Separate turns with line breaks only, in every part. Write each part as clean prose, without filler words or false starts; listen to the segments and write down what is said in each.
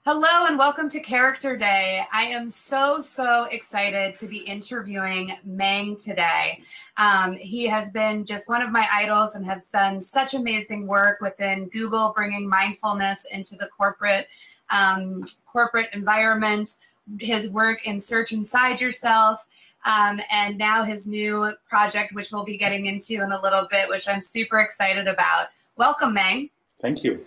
Hello and welcome to Character Day. I am so excited to be interviewing Meng today. He has been just one of my idols and has done such amazing work within Google, bringing mindfulness into the corporate environment, his work in Search Inside Yourself, and now his new project, which we'll be getting into in a little bit, which I'm super excited about. Welcome, Meng.
Thank you.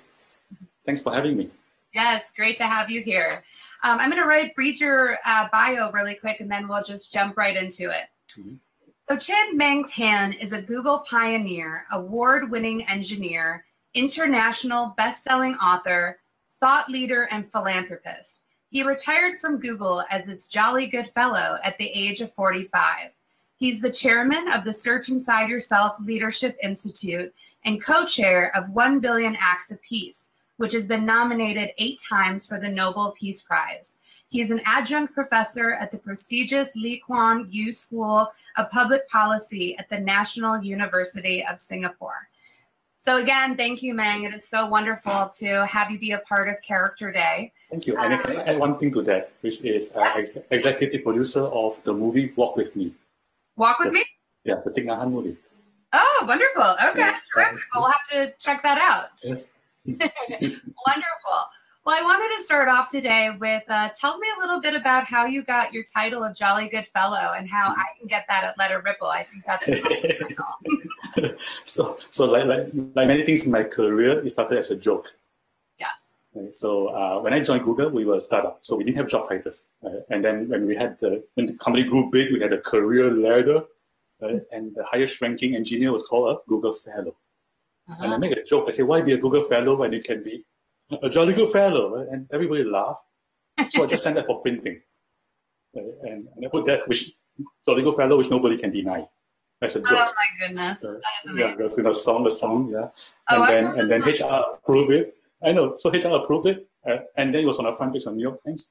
Thanks for having me.
Yes, great to have you here. I'm going to read your bio really quick, and then we'll just jump right into it. Mm-hmm. So Chade-Meng Tan is a Google pioneer, award-winning engineer, international best-selling author, thought leader, and philanthropist. He retired from Google as its Jolly Good Fellow at the age of 45. He's the chairman of the Search Inside Yourself Leadership Institute and co-chair of 1 Billion Acts of Peace, which has been nominated 8 times for the Nobel Peace Prize. He's an adjunct professor at the prestigious Lee Kuan Yew School of Public Policy at the National University of Singapore. So again, thank you, Meng. It is so wonderful to have you be a part of Character Day.
Thank you. And I can add one thing to that, which is executive producer of the movie Walk With Me.
Walk With Me?
Yeah, the Thich Nhat Hanh movie.
Oh, wonderful. Okay,
yeah,
terrific. We'll have to check that out.
Yes.
Wonderful. Well, I wanted to start off today with tell me a little bit about how you got your title of Jolly Good Fellow and how I can get that at Let It Ripple. I think that's a nice title.
So like many things in my career, it started as a joke.
Yes.
Right? So when I joined Google, we were a startup, so we didn't have job titles. And then when the company grew big, we had a career ladder, and the highest ranking engineer was called a Google Fellow. And I make a joke. I say, why be a Google Fellow when you can be a Jolly Good Fellow? Right? And everybody laughed. So I just sent that for printing. And I put that, which Jolly Good Fellow, which nobody can deny. That's a joke.
Oh, my goodness.
Yeah, that's in the song, yeah.
Oh,
and then HR approved it. I know. So HR approved it. And then it was on the front page of New York Times.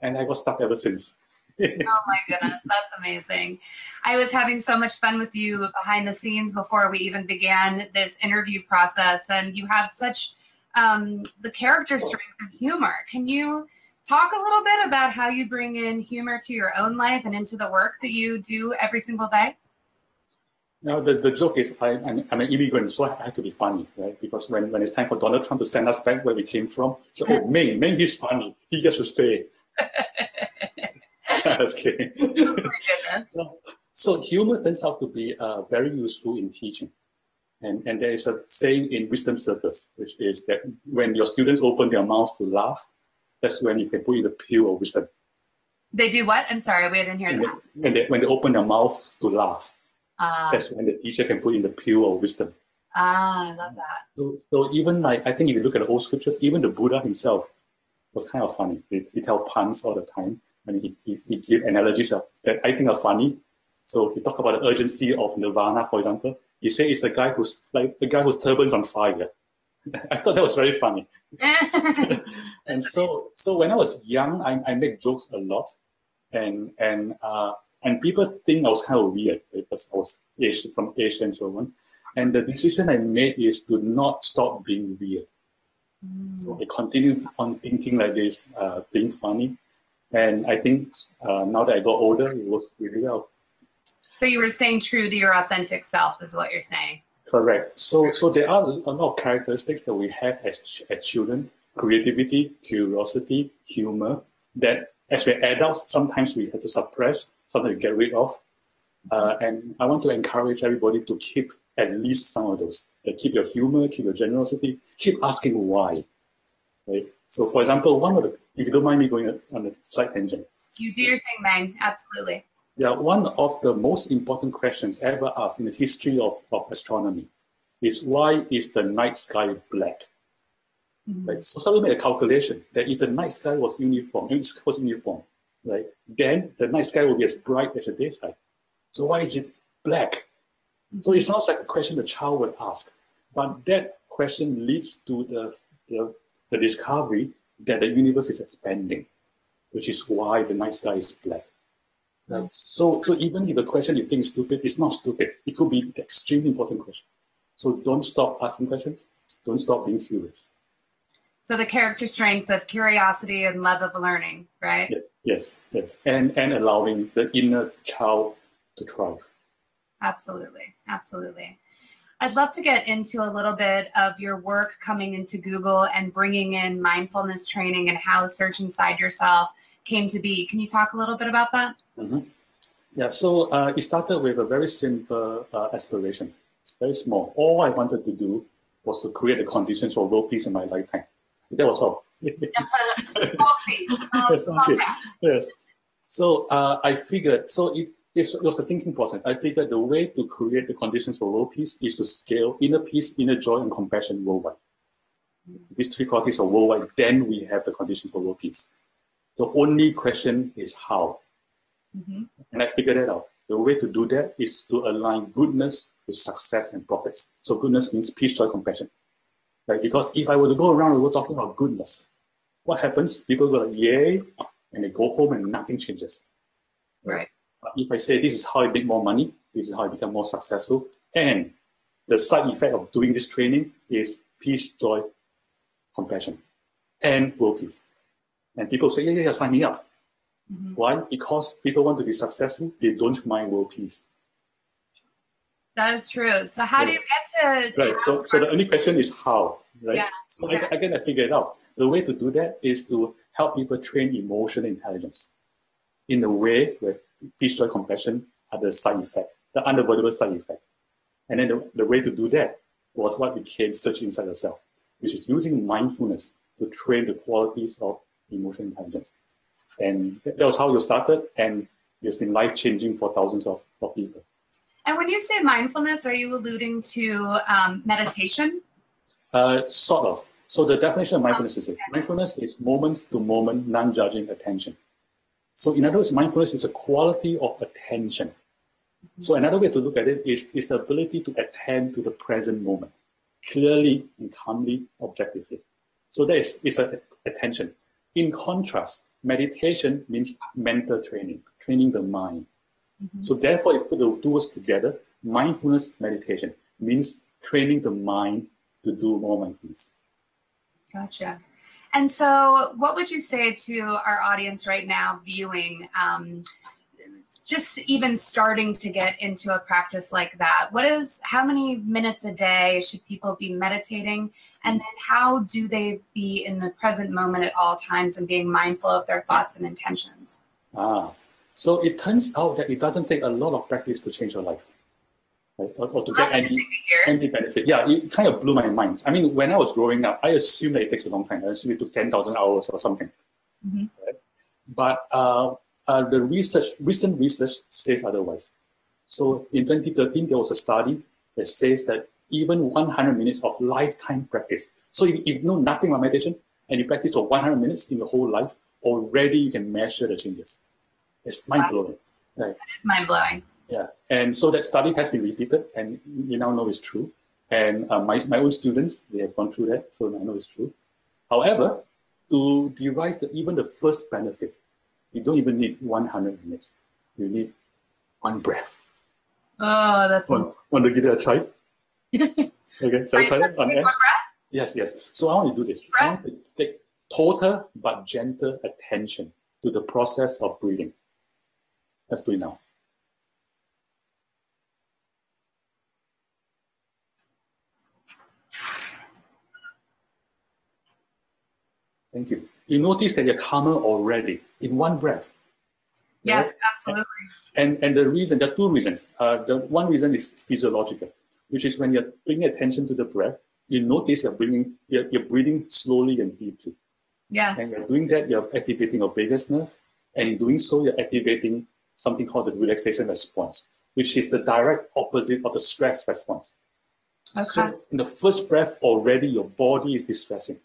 And I got stuck ever since.
Oh my goodness, that's amazing. I was having so much fun with you behind the scenes before we even began this interview process, and you have such the character strength of humor. Can you talk a little bit about how you bring in humor to your own life and into the work that you do every single day?
Now, the joke is I'm an immigrant, so I have to be funny, right? Because when it's time for Donald Trump to send us back where we came from, so Meng, he's funny. He gets to stay. That's kidding.
Oh my goodness.
So humor turns out to be very useful in teaching. And there is a saying in wisdom circles, which is that when your students open their mouths to laugh, that's when you can put in the pill of wisdom.
They do what? I'm sorry, we didn't hear that.
When they open their mouths to laugh, that's when the teacher can put in the pill of wisdom.
I love that.
So even I think if you look at the old scriptures, even the Buddha himself was kind of funny. He tell puns all the time. And he give analogies that I think are funny. So he talks about the urgency of nirvana, for example. He says it's the guy whose turban's on fire. I thought that was very funny. And so when I was young, I made jokes a lot, and people think I was kind of weird because I was from Asia and so on. And the decision I made is to not stop being weird. So I continued on thinking like this, being funny. And I think now that I got older, it was really well.
So you were staying true to your authentic self, is what you're saying.
Correct. So there are a lot of characteristics that we have as children: creativity, curiosity, humor. That as we're adults, sometimes we have to suppress, sometimes we get rid of. And I want to encourage everybody to keep at least some of those. Keep your humor, keep your generosity, keep asking why. Right? So, for example, if you don't mind me going on a slight tangent.
You do your thing, Meng. Absolutely.
Yeah, one of the most important questions ever asked in the history of astronomy is, why is the night sky black? Mm-hmm. Right? So we made a calculation that if the night sky was uniform, right, then the night sky would be as bright as the day sky. So why is it black? Mm-hmm. So it sounds like a question the child would ask, but that question leads to the discovery that the universe is expanding, which is why the night sky is black. Right? So even if the question you think is stupid, it's not stupid. It could be an extremely important question. So don't stop asking questions. Don't stop being curious.
So the character strength of curiosity and love of learning, right?
Yes. And allowing the inner child to thrive.
Absolutely. I'd love to get into a little bit of your work coming into Google and bringing in mindfulness training and how Search Inside Yourself came to be. Can you talk a little bit about that?
Mm-hmm. Yeah, so it started with a very simple aspiration. It's very small. All I wanted to do was to create the conditions for world peace in my lifetime. That was all. Yes. So I figured, it was a thinking process. I figured the way to create the conditions for world peace is to scale inner peace, inner joy, and compassion worldwide. These three qualities are worldwide, then we have the conditions for world peace. The only question is how. Mm-hmm. And I figured that out. The way to do that is to align goodness with success and profits. So goodness means peace, joy, compassion. Right? Because if I were to go around the world talking about goodness, what happens? People go like, yay, and they go home and nothing changes.
Right.
But if I say this is how I make more money, this is how I become more successful, and the side effect of doing this training is peace, joy, compassion, and world peace. And people say, yeah, sign me up. Mm-hmm. Why? Because people want to be successful, they don't mind world peace.
That is true. So how do you get to...
Right, so the only question is how, right?
Yeah.
So again, I figured it out. The way to do that is to help people train emotional intelligence in a way where peace, joy, compassion are the side effect, the unavoidable side effect. And then the way to do that was what became Search Inside Yourself, which is using mindfulness to train the qualities of emotional intelligence. And that was how you started, and it's been life-changing for thousands of people.
And when you say mindfulness, are you alluding to meditation?
Sort of. So the definition of mindfulness is mindfulness is moment-to-moment, non-judging attention. So in other words, mindfulness is a quality of attention. Mm-hmm. So another way to look at it is the ability to attend to the present moment, clearly and calmly, objectively. So that is attention. In contrast, meditation means mental training, training the mind. Mm-hmm. So therefore, if you put the two words together, mindfulness meditation means training the mind to do more mindfulness.
Gotcha. And so what would you say to our audience right now viewing, just even starting to get into a practice like that? How many minutes a day should people be meditating? And then how do they be in the present moment at all times and being mindful of their thoughts and intentions?
So it turns out that it doesn't take a lot of practice to change your life. Right? Or to get any benefit. Yeah, it kind of blew my mind. I mean, when I was growing up, I assumed that it takes a long time. I assumed it took 10,000 hours or something. Mm-hmm. Right? But the recent research says otherwise. So in 2013, there was a study that says that even 100 minutes of lifetime practice. So if you know nothing about meditation and you practice for 100 minutes in your whole life, already you can measure the changes. It's mind-blowing. Right? It
is mind-blowing.
Yeah, and so that study has been repeated, and we now know it's true. And my own students, they have gone through that, so I know it's true. However, to derive even the first benefit, you don't even need 100 minutes. You need one breath.
Oh, that's...
Want to give it a try? Okay, shall I try it on air?
One breath?
Yes. So I want to do this. I want to take total but gentle attention to the process of breathing. Let's do it now. Thank you. You notice that you're calmer already in one breath.
Yes,
right?
absolutely.
And the reason, there are two reasons. The one reason is physiological, which is when you're paying attention to the breath, you notice you're breathing slowly and deeply.
Yes.
And you're doing that, you're activating your vagus nerve, and in doing so, you're activating something called the relaxation response, which is the direct opposite of the stress response.
Okay.
So in the first breath, already your body is distressing.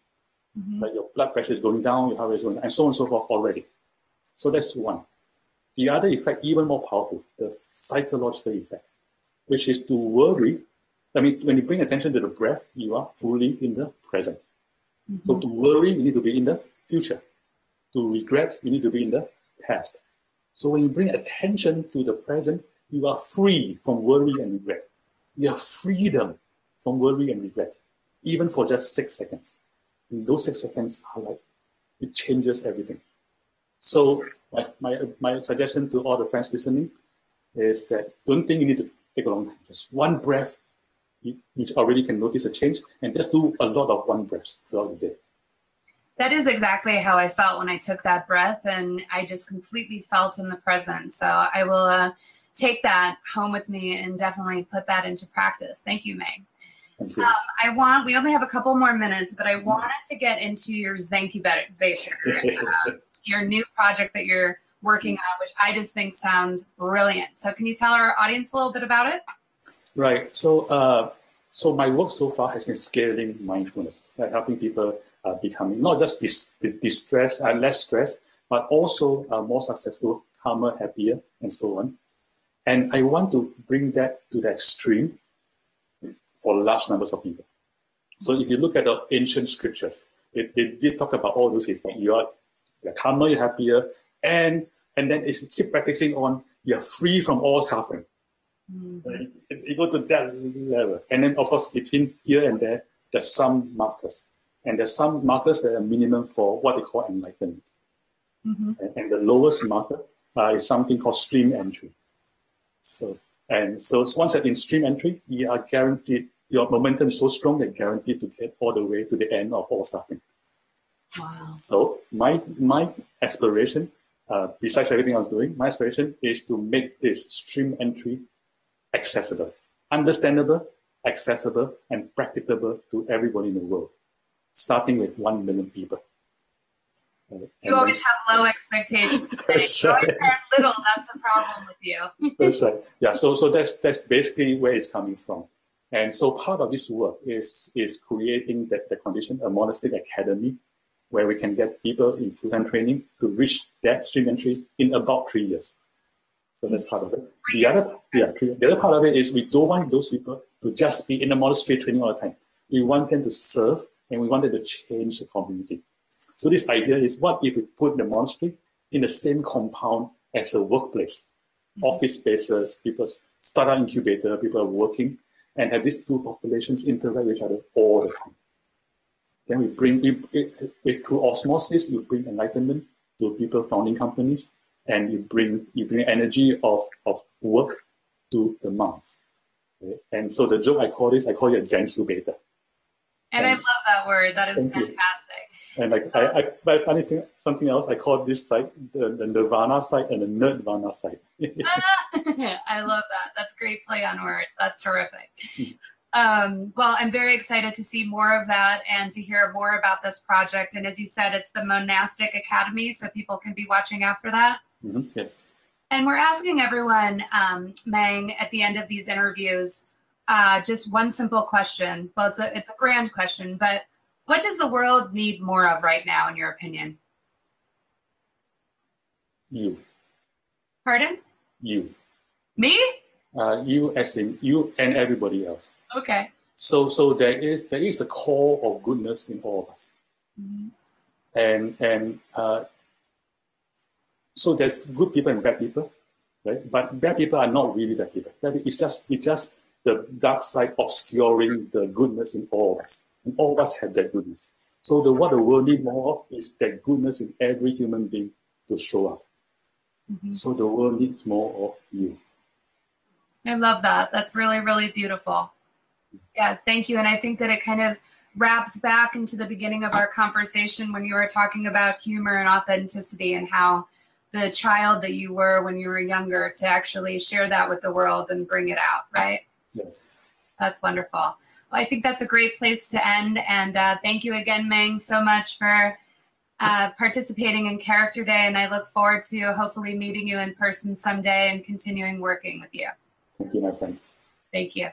Mm-hmm. Like your blood pressure is going down, your heart rate is going down, and so on and so forth already. So that's one. The other effect, even more powerful, the psychological effect, which is to worry. I mean, when you bring attention to the breath, you are fully in the present. Mm-hmm. So to worry, you need to be in the future. To regret, you need to be in the past. So when you bring attention to the present, you are free from worry and regret. You have freedom from worry and regret, even for just 6 seconds. those 6 seconds are like, it changes everything. So my suggestion to all the friends listening is that don't think you need to take a long time. Just one breath, you already can notice a change, and just do a lot of one breaths throughout the day.
That is exactly how I felt when I took that breath, and I just completely felt in the present. So I will take that home with me and definitely put that into practice. Thank you, Meng.
Thank you.
We only have a couple more minutes, but I wanted to get into your Zencubator, your new project that you're working on, which I just think sounds brilliant. So can you tell our audience a little bit about it?
Right. So my work so far has been scaling mindfulness, helping people becoming not just distressed and less stressed, but also more successful, calmer, happier, and so on. And I want to bring that to the extreme for large numbers of people. So if you look at the ancient scriptures, they did talk about all those effects. You're calmer, you're happier, and then it's keep practicing on, you're free from all suffering. Mm-hmm. You go to that level. And then, of course, between here and there, there's some markers. And there's some markers that are minimum for what they call enlightenment. Mm-hmm. And the lowest marker is something called stream entry. So once you're in stream entry, you are guaranteed, your momentum is so strong, you're guaranteed to get all the way to the end of all suffering.
Wow.
So my aspiration, besides everything I was doing, my aspiration is to make this stream entry accessible, understandable, accessible, and practicable to everybody in the world, starting with 1 million people.
You always have low expectations.
That's right.
You always have little, that's the problem with you.
That's right. Yeah, so that's basically where it's coming from. And so part of this work is creating the condition, a monastic academy, where we can get people in full-time training to reach that stream entry in about 3 years. So that's part of it. The other part of it is we don't want those people to just be in the monastery training all the time. We want them to serve, and we want them to change the community. So this idea is, what if we put the monastery in the same compound as a workplace, office spaces, people startup incubator, people are working, and have these two populations interact with each other all the time. Then we bring, through osmosis, you bring enlightenment to people founding companies, and you bring energy of work to the monks. Okay? And so the joke I call it a Zencubator.
And I love that word. That is fantastic.
And but funny thing, something else, I call this site the Nirvana site and the Nerdvana site.
I love that. That's great play on words. That's terrific. Well, I'm very excited to see more of that and to hear more about this project. And as you said, it's the Monastic Academy, so people can be watching out for that.
Mm-hmm. Yes.
And we're asking everyone, Meng, at the end of these interviews, just one simple question. Well, it's a grand question, but what does the world need more of right now, in your opinion?
You.
Pardon?
You.
Me?
You as in you and everybody else.
Okay.
So there is a core of goodness in all of us. Mm-hmm. And so there's good people and bad people, right? But bad people are not really bad people. It's just the dark side obscuring the goodness in all of us. And all of us have that goodness. So what the world needs more of is that goodness in every human being to show up. Mm-hmm. So the world needs more of you.
I love that. That's really, really beautiful. Yes, thank you. And I think that it kind of wraps back into the beginning of our conversation when you were talking about humor and authenticity and how the child that you were when you were younger to actually share that with the world and bring it out, right?
Yes.
That's wonderful. Well, I think that's a great place to end. And thank you again, Meng, so much for participating in Character Day. And I look forward to hopefully meeting you in person someday and continuing working with you.
Thank you, my friend.
Thank you.